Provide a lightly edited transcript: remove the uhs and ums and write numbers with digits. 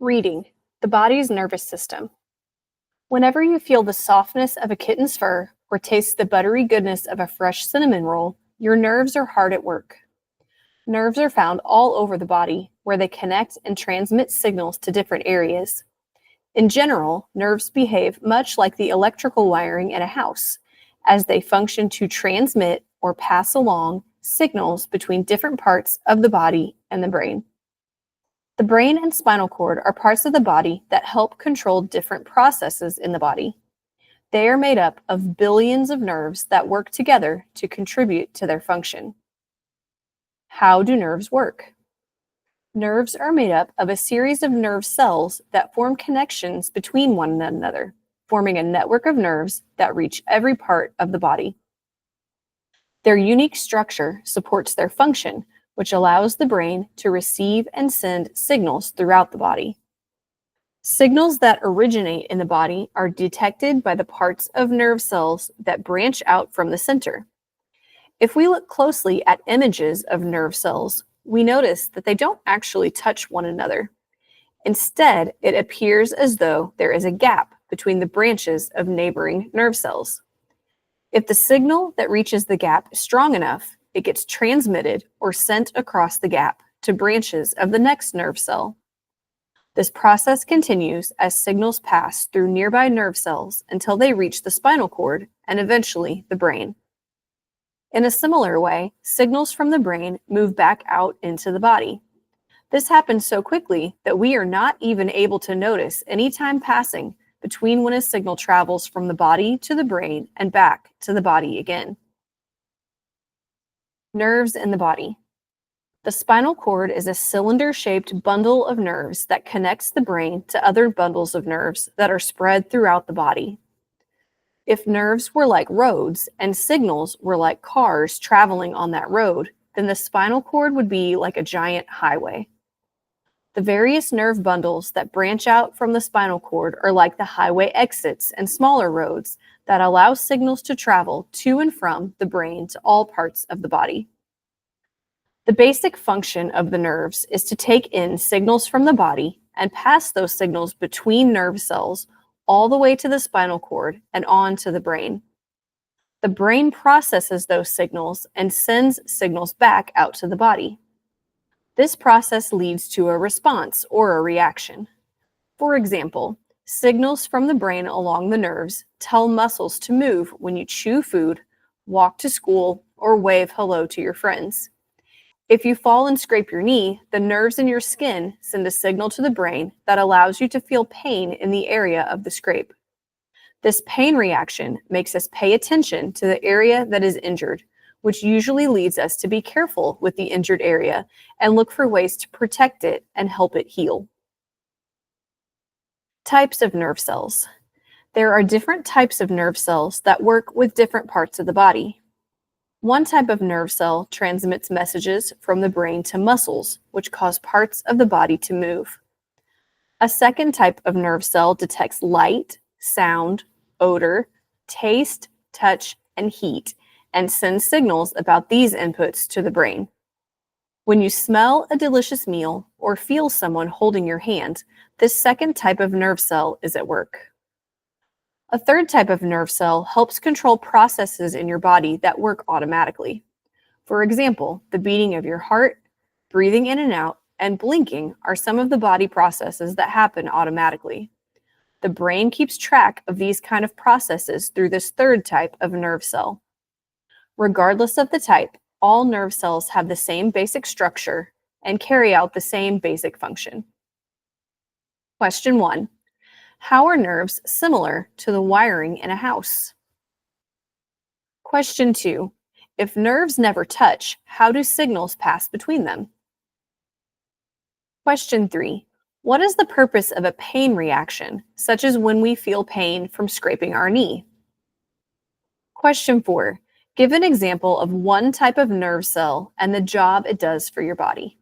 Reading, the body's nervous system. Whenever you feel the softness of a kitten's fur or taste the buttery goodness of a fresh cinnamon roll, your nerves are hard at work. Nerves are found all over the body, where they connect and transmit signals to different areas. In general, nerves behave much like the electrical wiring in a house, as they function to transmit or pass along signals between different parts of the body and the brain. The brain and spinal cord are parts of the body that help control different processes in the body. They are made up of billions of nerves that work together to contribute to their function. How do nerves work? Nerves are made up of a series of nerve cells that form connections between one another, forming a network of nerves that reach every part of the body. Their unique structure supports their function, which allows the brain to receive and send signals throughout the body. Signals that originate in the body are detected by the parts of nerve cells that branch out from the center. If we look closely at images of nerve cells, we notice that they don't actually touch one another. Instead, it appears as though there is a gap between the branches of neighboring nerve cells. If the signal that reaches the gap is strong enough, it gets transmitted or sent across the gap to branches of the next nerve cell. This process continues as signals pass through nearby nerve cells until they reach the spinal cord and eventually the brain. In a similar way, signals from the brain move back out into the body. This happens so quickly that we are not even able to notice any time passing between when a signal travels from the body to the brain and back to the body again. Nerves in the body. The spinal cord is a cylinder-shaped bundle of nerves that connects the brain to other bundles of nerves that are spread throughout the body. If nerves were like roads and signals were like cars traveling on that road, then the spinal cord would be like a giant highway. The various nerve bundles that branch out from the spinal cord are like the highway exits and smaller roads that allow signals to travel to and from the brain to all parts of the body. The basic function of the nerves is to take in signals from the body and pass those signals between nerve cells all the way to the spinal cord and on to the brain. The brain processes those signals and sends signals back out to the body. This process leads to a response or a reaction. For example, signals from the brain along the nerves tell muscles to move when you chew food, walk to school, or wave hello to your friends. If you fall and scrape your knee, the nerves in your skin send a signal to the brain that allows you to feel pain in the area of the scrape. This pain reaction makes us pay attention to the area that is injured, which usually leads us to be careful with the injured area and look for ways to protect it and help it heal. Types of nerve cells. There are different types of nerve cells that work with different parts of the body. One type of nerve cell transmits messages from the brain to muscles, which cause parts of the body to move. A second type of nerve cell detects light, sound, odor, taste, touch, and heat, and sends signals about these inputs to the brain. When you smell a delicious meal or feel someone holding your hand, this second type of nerve cell is at work. A third type of nerve cell helps control processes in your body that work automatically. For example, the beating of your heart, breathing in and out, and blinking are some of the body processes that happen automatically. The brain keeps track of these kind of processes through this third type of nerve cell. Regardless of the type, all nerve cells have the same basic structure and carry out the same basic function. Question 1. How are nerves similar to the wiring in a house? Question 2. If nerves never touch, how do signals pass between them? Question 3. What is the purpose of a pain reaction, such as when we feel pain from scraping our knee? Question 4. Give an example of one type of nerve cell and the job it does for your body.